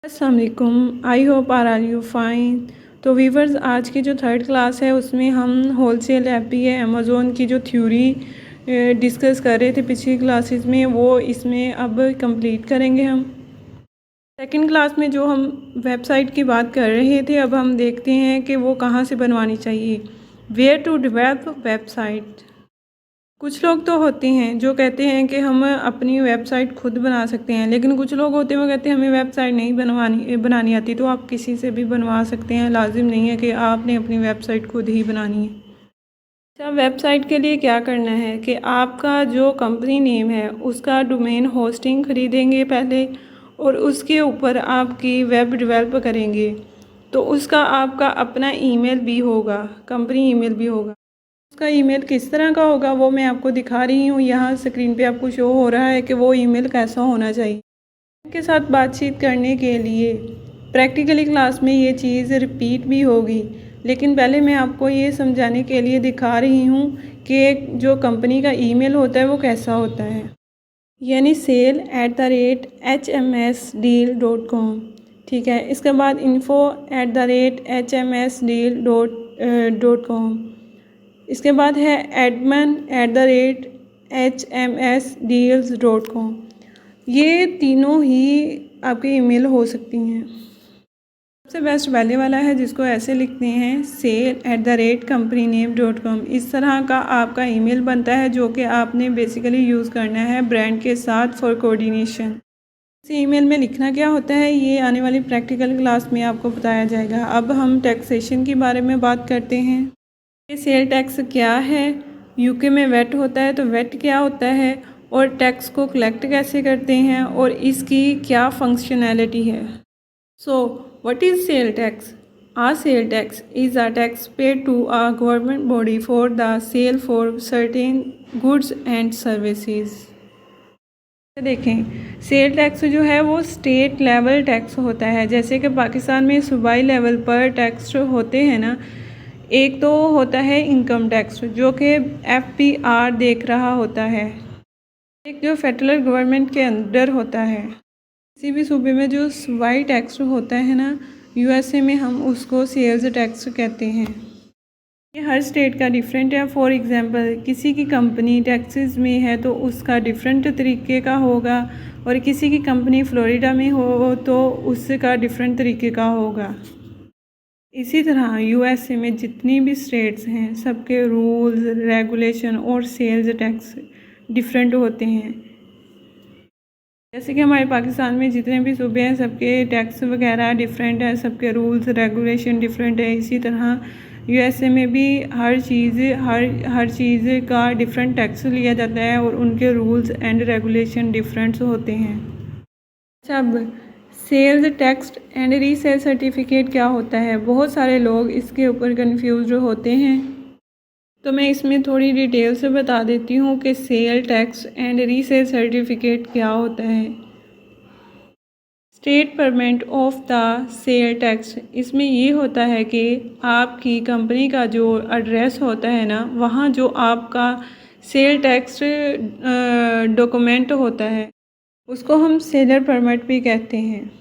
अस्सलाम वालेकुम। I hope are you fine. तो वीवर्स, आज की जो थर्ड क्लास है उसमें हम होलसेल एफबीए अमेज़ोन की जो थ्योरी डिस्कस कर रहे थे पिछली क्लासेस में, वो इसमें अब कंप्लीट करेंगे हम। सेकंड क्लास में जो हम वेबसाइट की बात कर रहे थे, अब हम देखते हैं कि वो कहाँ से बनवानी चाहिए। Where to develop website. कुछ लोग तो होते हैं जो कहते हैं कि हम अपनी वेबसाइट खुद बना सकते हैं, लेकिन कुछ लोग होते हैं वो कहते हैं हमें वेबसाइट नहीं बनानी आती। तो आप किसी से भी बनवा सकते हैं, लाजिम नहीं है कि आपने अपनी वेबसाइट खुद ही बनानी है। अच्छा, वेबसाइट के लिए क्या करना है कि आपका जो कंपनी नेम है उसका डोमेन होस्टिंग ख़रीदेंगे पहले, और उसके ऊपर आपकी वेब डेवलप करेंगे। तो उसका आपका अपना ईमेल भी होगा, कंपनी ईमेल भी होगा। उसका ईमेल किस तरह का होगा वो मैं आपको दिखा रही हूँ। यहाँ स्क्रीन पे आपको शो हो रहा है कि वो ईमेल कैसा होना चाहिए। उनके साथ बातचीत करने के लिए प्रैक्टिकली क्लास में ये चीज़ रिपीट भी होगी, लेकिन पहले मैं आपको ये समझाने के लिए दिखा रही हूँ कि जो कंपनी का ईमेल होता है वो कैसा होता है। यानी sale@hmsdeal.com। ठीक है, इसके बाद info@hmsdeal.com। इसके बाद है admin@hmsdeals.com। ये तीनों ही आपकी ईमेल हो सकती हैं। सबसे बेस्ट पहले वाला है, जिसको ऐसे लिखते हैं sale@companyName.com। इस तरह का आपका ईमेल बनता है जो कि आपने बेसिकली यूज़ करना है ब्रांड के साथ फॉर कोऑर्डिनेशन। इस ईमेल में लिखना क्या होता है ये आने वाली प्रैक्टिकल क्लास में आपको बताया जाएगा। अब हम टैक्सेशन के बारे में बात करते हैं। ये सेल टैक्स क्या है, यूके में वेट होता है तो वेट क्या होता है, और टैक्स को कलेक्ट कैसे करते हैं, और इसकी क्या फंक्शनैलिटी है। So what is sale tax? A sale tax is a tax paid to a government body for the sale for certain goods and services। देखें, सेल टैक्स जो है वो स्टेट लेवल टैक्स होता है। जैसे कि पाकिस्तान में सूबाई लेवल पर टैक्स होते हैं ना, एक तो होता है इनकम टैक्स जो कि FPR देख रहा होता है, एक जो फेडरल गवर्नमेंट के अंडर होता है। किसी भी सूबे में जो सूबाई टैक्स होता है ना, USA में हम उसको सेल्स टैक्स कहते हैं। ये हर स्टेट का डिफरेंट है। फॉर एग्ज़ाम्पल, किसी की कंपनी टेक्सास में है तो उसका डिफरेंट तरीके का होगा, और किसी की कंपनी फ्लोरिडा में हो तो उसका डिफरेंट तरीके का होगा। इसी तरह USA में जितनी भी स्टेट्स हैं सबके रूल्स, रेगुलेशन और सेल्स टैक्स डिफरेंट होते हैं। जैसे कि हमारे पाकिस्तान में जितने भी सूबे हैं सबके टैक्स वगैरह डिफरेंट है, सबके रूल्स रेगुलेशन डिफरेंट है। इसी तरह USA में भी हर चीज़ का डिफरेंट टैक्स लिया जाता है और उनके रूल्स एंड रेगुलेशन डिफरेंट होते हैं। अच्छा, अब sales tax and resale certificate क्या होता है? बहुत सारे लोग इसके ऊपर कंफ्यूज होते हैं, तो मैं इसमें थोड़ी डिटेल से बता देती हूँ कि sale tax and resale certificate क्या होता है। State permit of the sale tax, इसमें ये होता है कि आपकी कंपनी का जो एड्रेस होता है ना, वहाँ जो आपका सेल टैक्स डॉक्यूमेंट होता है उसको हम सेलर परमिट भी कहते हैं।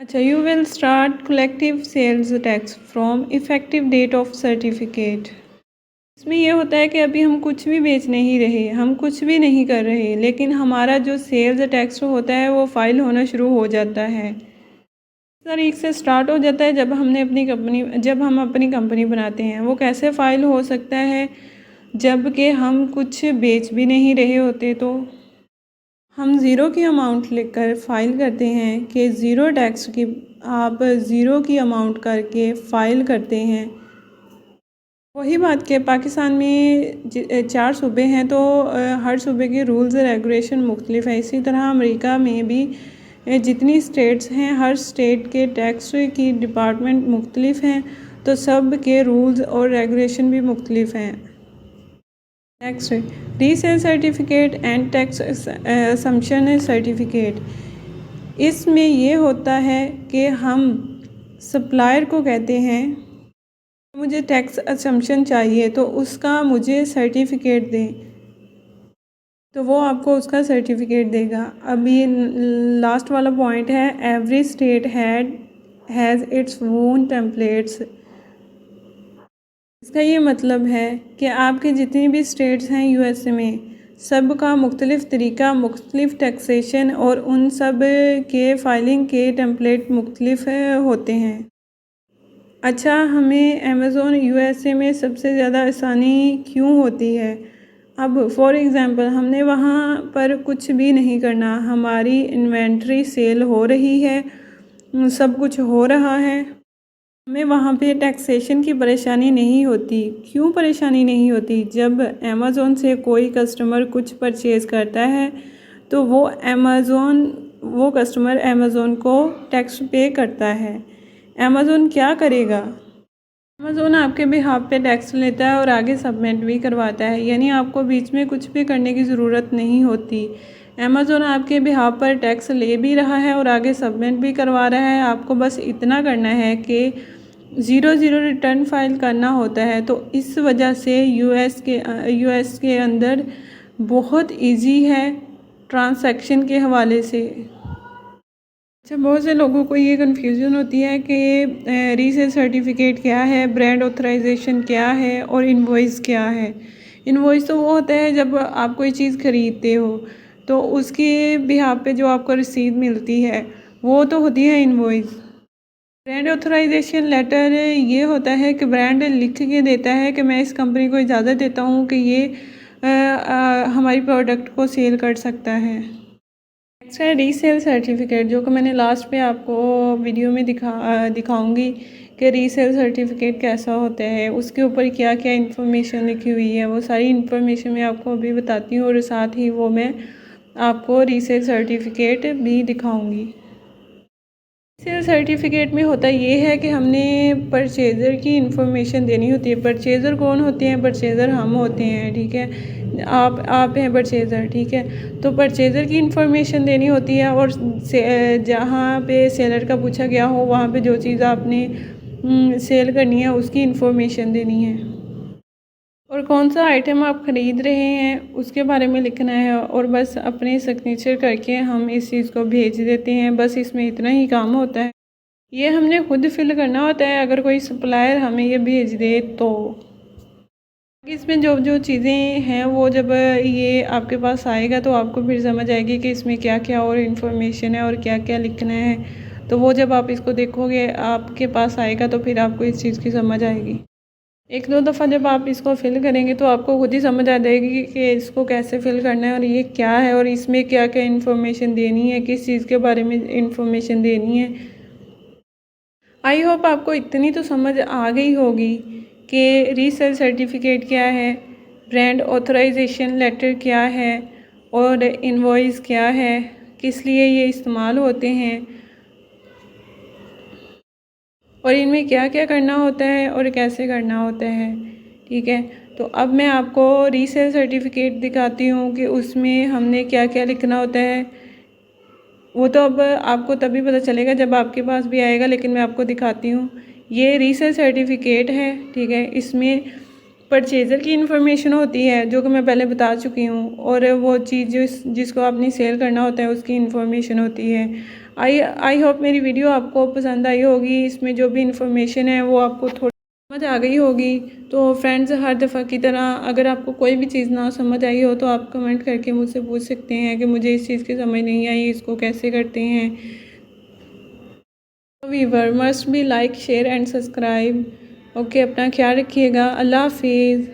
अच्छा, you will start collective sales tax from effective date of certificate. इसमें ये होता है कि अभी हम कुछ भी बेच नहीं रहे, हम कुछ भी नहीं कर रहे, लेकिन हमारा जो सेल्स टैक्स होता है वो फाइल होना शुरू हो जाता है। इस तारीख से स्टार्ट हो जाता है जब हम अपनी कंपनी बनाते हैं। वो कैसे फ़ाइल हो सकता है? जब कि हम कुछ बेच भी नहीं रहे होते, तो हम ज़ीरो की अमाउंट लेकर फ़ाइल करते हैं कि ज़ीरो टैक्स की, आप ज़ीरो की अमाउंट करके फ़ाइल करते हैं। वही बात कि पाकिस्तान में 4 सूबे हैं तो हर सूबे के रूल्स रेगुलेशन मुख्तलिफ है। इसी तरह अमेरिका में भी जितनी स्टेट्स हैं हर स्टेट के टैक्स की डिपार्टमेंट मुख्तलिफ हैं, तो सब के रूल्स और रेगुलेशन भी मुख्तलिफ हैं। Next, resale certificate and tax assumption certificate. इसमें ये होता है कि हम सप्लायर को कहते हैं मुझे टैक्स असम्पशन चाहिए तो उसका मुझे सर्टिफिकेट दें। तो वो आपको उसका सर्टिफिकेट देगा। अब ये लास्ट वाला पॉइंट है, every state has its own templates. इसका ये मतलब है कि आपके जितनी भी स्टेट्स हैं यूएसए में, सब का मुख्तलिफ़ तरीका, मुख्तलिफ़ टैक्सेशन और उन सब के फ़ाइलिंग के टेम्पलेट मुख्तलिफ़ होते हैं। अच्छा, हमें अमेज़ोन यूएसए में सबसे ज़्यादा आसानी क्यों होती है? अब फॉर एग्ज़ाम्पल हमने वहाँ पर कुछ भी नहीं करना, हमारी इन्वेंट्री सेल हो रही है, सब कुछ हो रहा है, हमें वहाँ पे टैक्सेशन की परेशानी नहीं होती। क्यों परेशानी नहीं होती? जब अमेज़ोन से कोई कस्टमर कुछ परचेज़ करता है तो वो कस्टमर अमेज़ोन को टैक्स पे करता है। अमेज़ोन क्या करेगा? अमेज़ोन आपके बिहाफ पे टैक्स लेता है और आगे सबमिट भी करवाता है, यानी आपको बीच में कुछ भी करने की ज़रूरत नहीं होती। अमेज़ोन आपके बिहाफ पर टैक्स ले भी रहा है और आगे सबमिट भी करवा रहा है। आपको बस इतना करना है कि 00 रिटर्न फाइल करना होता है। तो इस वजह से यूएस के अंदर बहुत इजी है ट्रांसैक्शन के हवाले से। अच्छा, बहुत से लोगों को ये कन्फ्यूज़न होती है कि रीसेल सर्टिफिकेट क्या है, ब्रांड ऑथराइजेशन क्या है और इनवॉइस क्या है। इनवॉइस तो वो होता है जब आप कोई चीज़ ख़रीदते हो तो उसके बिहाफ पे जो आपको रसीद मिलती है वो तो होती है इनवॉइस। ब्रांड ऑथराइजेशन लेटर ये होता है कि ब्रांड लिख के देता है कि मैं इस कंपनी को इजाज़त देता हूँ कि ये हमारी प्रोडक्ट को सेल कर सकता है। नेक्स्ट है रीसेल सर्टिफिकेट, जो कि मैंने लास्ट पे आपको वीडियो में दिखाऊंगी कि रीसेल सर्टिफिकेट कैसा होता है, उसके ऊपर क्या क्या इन्फॉर्मेशन लिखी हुई है। वो सारी इन्फॉर्मेशन मैं आपको अभी बताती हूँ और साथ ही वो मैं आपको रीसेल सर्टिफिकेट भी दिखाऊंगी। सेल सर्टिफिकेट में होता ये है कि हमने परचेज़र की इन्फॉर्मेशन देनी होती है। परचेज़र कौन होते हैं? परचेज़र हम होते हैं, ठीक है। आप हैं परचेज़र, ठीक है। तो परचेज़र की इन्फॉर्मेशन देनी होती है और जहाँ पे सेलर का पूछा गया हो वहाँ पे जो चीज़ आपने सेल करनी है उसकी इन्फॉर्मेशन देनी है। और कौन सा आइटम आप ख़रीद रहे हैं उसके बारे में लिखना है और बस अपने सिग्नेचर करके हम इस चीज़ को भेज देते हैं। बस इसमें इतना ही काम होता है। ये हमने खुद फिल करना होता है अगर कोई सप्लायर हमें ये भेज दे तो। इसमें जो जो चीज़ें हैं वो जब ये आपके पास आएगा तो आपको फिर समझ आएगी कि इसमें क्या क्या और इन्फॉर्मेशन है और क्या क्या लिखना है। तो वो जब आप इसको देखोगे, आपके पास आएगा तो फिर आपको इस चीज़ की समझ आएगी। एक दो दफ़ा जब आप इसको फिल करेंगे तो आपको खुद ही समझ आ जाएगी कि इसको कैसे फिल करना है और ये क्या है और इसमें क्या क्या इन्फॉर्मेशन देनी है, किस चीज़ के बारे में इन्फॉर्मेशन देनी है। आई होप आपको इतनी तो समझ आ गई होगी कि रीसेल सर्टिफिकेट क्या है, ब्रांड ऑथराइजेशन लेटर क्या है और इनवॉइस क्या है, किस लिए ये इस्तेमाल होते हैं और इनमें क्या क्या करना होता है और कैसे करना होता है, ठीक है। तो अब मैं आपको रीसेल सर्टिफिकेट दिखाती हूँ कि उसमें हमने क्या क्या लिखना होता है। वो तो अब आपको तभी पता चलेगा जब आपके पास भी आएगा, लेकिन मैं आपको दिखाती हूँ। ये रीसेल सर्टिफिकेट है, ठीक है। इसमें परचेज़र की इन्फॉर्मेशन होती है जो कि मैं पहले बता चुकी हूँ, और वो चीज़ जिसको आपने सेल करना होता है उसकी इन्फॉर्मेशन होती है। आई होप मेरी वीडियो आपको पसंद आई होगी। इसमें जो भी इन्फॉर्मेशन है वो आपको थोड़ी समझ आ गई होगी। तो फ्रेंड्स, हर दफ़ा की तरह अगर आपको कोई भी चीज़ ना समझ आई हो तो आप कमेंट करके मुझसे पूछ सकते हैं कि मुझे इस चीज़ की समझ नहीं आई, इसको कैसे करते हैं। Viewer must be like, share and subscribe. Okay, अपना ख्याल रखिएगा। अल्लाह हाफिज़।